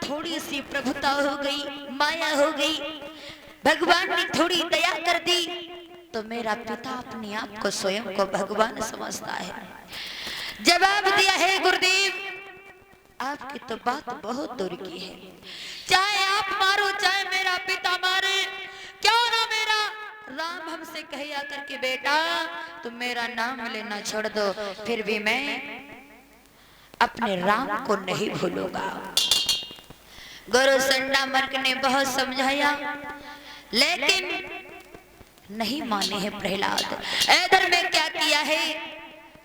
थोड़ी सी प्रभुता हो गई, माया हो गई, भगवान ने थोड़ी दया कर दी, तो मेरा पिता अपने आप को स्वयं को भगवान समझता है। जवाब दिया है गुरुदेव, आपकी तो बात बहुत दूर की है। चाहे आप मारो, चाहे मेरा पिता मारे, क्यों ना मेरा राम हमसे कहिया करके बेटा तुम मेरा नाम लेना छोड़ दो, फिर भी मैं अपने राम को नहीं भूलूंगा। गुरु संडामर्क ने बहुत समझाया, लेकिन नहीं माने हैं प्रहलाद। इधर में क्या किया है,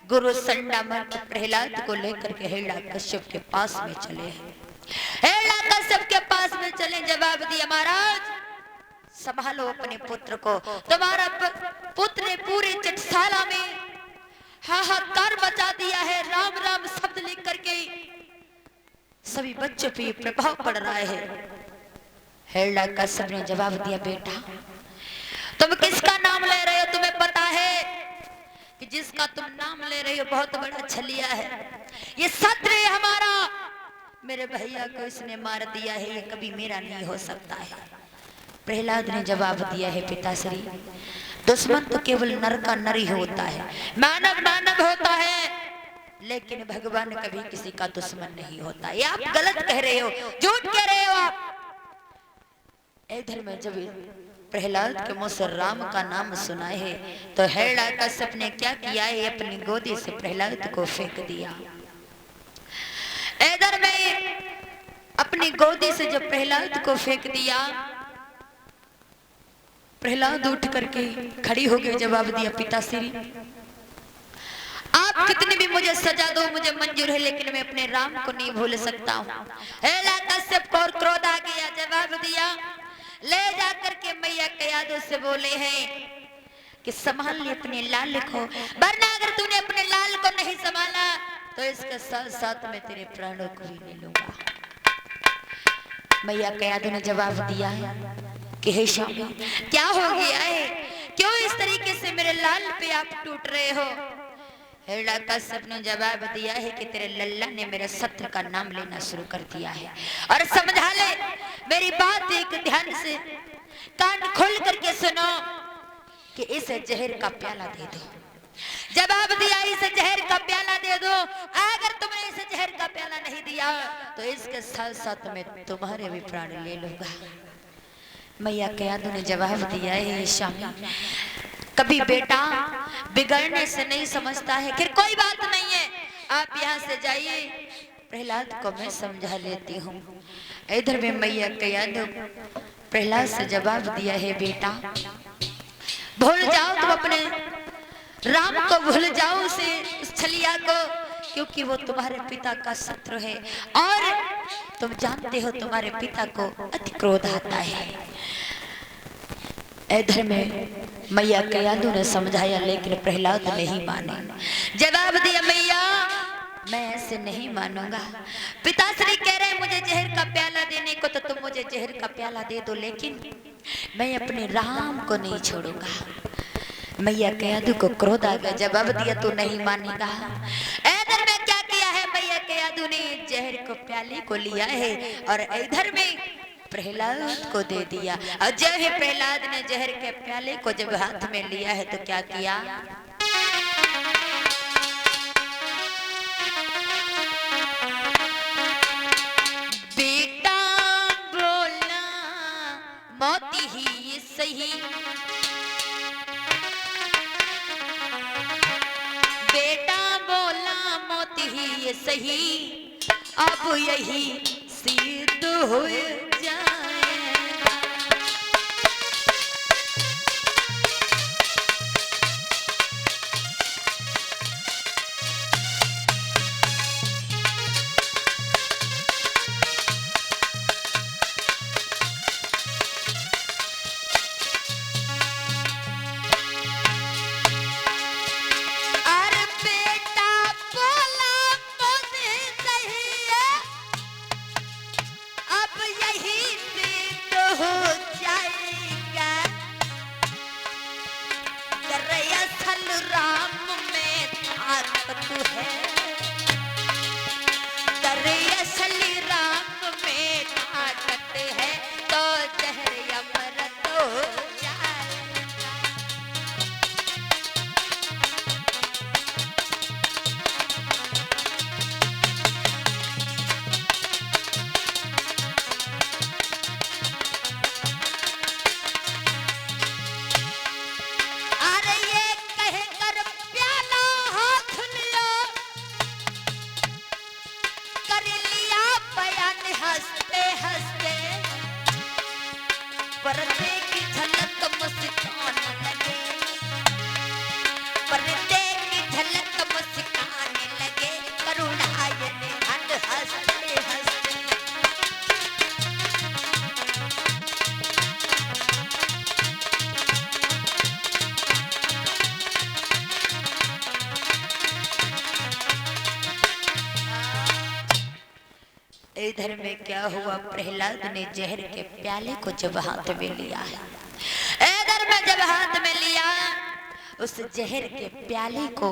गुरु संडामर्क प्रहलाद को लेकर के हिरण्यकश्यप के पास में चले हैं। हिरण्यकश्यप के पास में चले, जवाब दिया महाराज संभालो अपने पुत्र को, तुम्हारा पुत्र ने पूरे चटशाला में हाहाकार मचा दिया है, राम राम शब्द लिख करके सभी बच्चों पे प्रभाव पड़ रहा है। हिरण्यकश्यप ने जवाब दिया, बेटा तुम किसका नाम ले रहे हो? तुम्हें पता है कि जिसका तुम नाम ले रहे हो बहुत बड़ा छलिया है, ये शत्रु है हमारा, मेरे भैया को इसने मार दिया है, ये कभी मेरा नहीं हो सकता है। प्रहलाद ने जवाब दिया है, पिताश्री दुश्मन तो केवल नर का नर ही होता है, मानव मानव होता है, लेकिन भगवान कभी किसी का दुश्मन नहीं होता। ये आप गलत कह रहे हो, झूठ कह रहे हो आप। इधर में जब प्रहलाद के मुंह से राम का नाम सुना है, तो हिरण्यकश्यप ने क्या किया है, अपनी गोदी से प्रहलाद को फेंक दिया। इधर में अपनी गोदी से जब प्रहलाद को फेंक दिया, प्रहलाद उठ करके खड़ी हो गई, जवाब दिया, पिताश्री आप कितनी भी मुझे सजा दो, मुझे मंजूर है, लेकिन मैं अपने राम को नहीं भूल सकता हूँ। हिरण्यकश्यप को क्रोध आ गया, जवाब दिया, ले जाकर के मैया कयादू से बोले हैं कि संभाल ले अपने लाल को, वरना अगर तूने अपने लाल को नहीं संभाला तो इसके साथ साथ में तेरे प्राणों को भी ले लूंगा। मैया कयादू ने जवाब दिया है कि हे स्वामी क्या हो गया है, क्यों इस तरीके से मेरे लाल पे आप टूट रहे हो? हिरण्यकश्यप ने जवाब दिया है कि तेरे लल्ला ने मेरे शत्रु का नाम लेना शुरू कर दिया है, और समझा ले मेरी बात एक ध्यान से कान खोल करके सुनो कि इसे जहर का प्याला दे दो। जवाब दिया, इसे जहर का प्याला दे दो, अगर तुमने इसे जहर का प्याला नहीं दिया तो इसके साथ साथ में तुम्हारे भी प्राण ले लूंगा। मैया कयादू ने जवाब दिया है, स्वामी कभी बेटा बिगड़ने से नहीं समझता है, फिर कोई बात नहीं है, आप यहाँ से जाइए, प्रहलाद को मैं समझा लेती हूँ। इधर में मैया कयादू प्रहलाद से जवाब दिया है, बेटा भूल जाओ तुम अपने राम को, भूल जाओ उस छलिया को, क्योंकि वो तुम्हारे पिता का शत्रु है, और तुम जानते हो तुम्हारे पिता को अति क्रोध आता है। इधर में मैया कयादू ने समझाया, लेकिन प्रहलाद नहीं माने। जवाब दिया, मैया मैं ऐसे नहीं मानूंगा, पिताश्री कह रहे हैं मुझे जहर का प्याला देने को, तो तुम मुझे जहर का प्याला दे दो, लेकिन मैं अपने राम को नहीं छोड़ूंगा। मैया कयादू को क्रोध आ गया, जवाब दिया, तू नहीं मानेगा। इधर में क्या किया है, मैया कयादू ने जहर को प्याले को लिया है और इधर में प्रहलाद को दे दिया, और जब ही प्रहलाद ने जहर के प्याले को जब हाथ में लिया है तो क्या किया, बेटा बोला मौत ही सही, बेटा बोला मौत ही सही, अब यही सिद्ध हो जाएगा। अरे बेटा बोला मुझे सही है, अब यही इधर में क्या हुआ, प्रहलाद ने जहर के प्याले को जब हाथ में लिया है, इधर में जब हाथ में लिया, उस जहर के प्याले को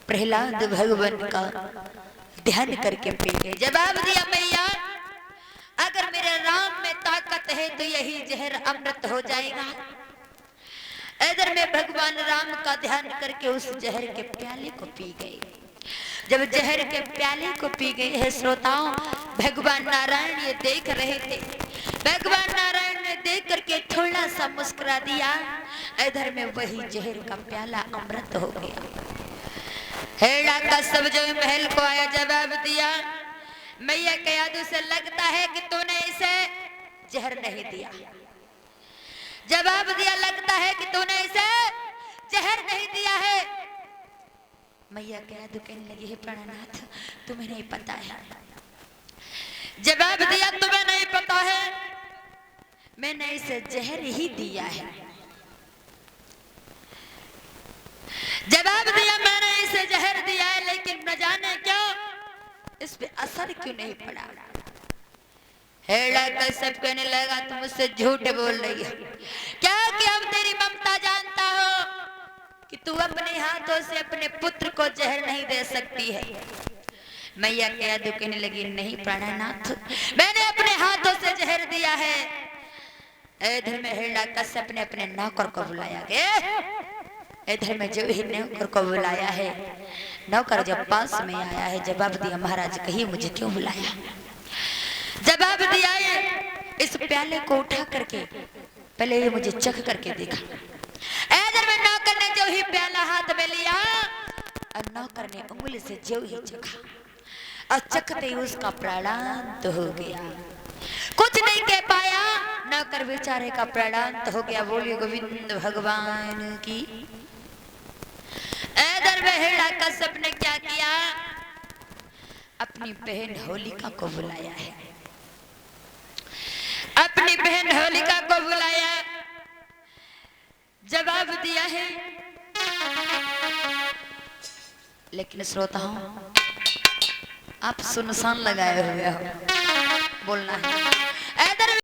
प्रहलाद भगवान का ध्यान करके पी गए। जवाब दिया, मैया अगर मेरे राम में ताकत है तो यही जहर अमृत हो जाएगा। इधर में भगवान राम का ध्यान करके उस जहर के प्याले को पी गए। जब जहर के प्याले को पी गए है श्रोताओं, भगवान नारायण ये देख रहे थे। भगवान नारायण ने देख करके थोड़ा सा मुस्कुरा दिया। इधर में वही जहर का प्याला अमृत हो गया। हेड़ा का सब जो महल को आया, जवाब दिया, मैया के यादों से लगता है कि तूने इसे जहर नहीं दिया। जवाब दिया, लगता है कि तूने इसे जहर नहीं दिया है। मैया के यादों कहने लगी, है प्राणनाथ तुम्हें नहीं पता है। जवाब दिया, तुम्हें नहीं पता है, मैंने इसे जहर ही दिया है। जवाब दिया, मैंने इसे जहर दिया है, लेकिन न जाने क्यों इस पे असर क्यों नहीं पड़ा। हेड़ा कश्यप कहने लगा, तुम मुझसे झूठ बोल रही हो, क्या कि हम तेरी ममता जानता हो कि तू अपने हाथों से अपने पुत्र को जहर नहीं दे सकती है। मैया के यादव कहने लगी, नहीं प्राणनाथ, मैंने अपने हाथों से जहर दिया है। इधर में हेड़ा कश्यप ने अपने नौकर को बुलाया गया। इधर में जो ही नौकर को बुलाया है, नौकर जब पास में आया है, जवाब दिया, महाराज कहिए मुझे क्यों बुलाया। जवाब दिया, इस प्याले को उठा करके पहले ये मुझे चख करके देखा। इधर में नौकर ने जो ही प्याला हाथ में लिया और नौकर ने उंगली से जो ही चखा और चखते ही उसका प्राणांत हो गया। कुछ नहीं कह पाया, नौकर बेचारे का प्राणांत हो गया। बोलिए गोविंद भगवान की। इधर में हेड़ा कश्यप ने क्या किया, अपनी बहन होलिका को बुलाया है। अपनी बहन होलिका को बुलाया, जवाब दिया है। लेकिन श्रोताओं, आप सुनसान लगाए हुए हो, बोलना है।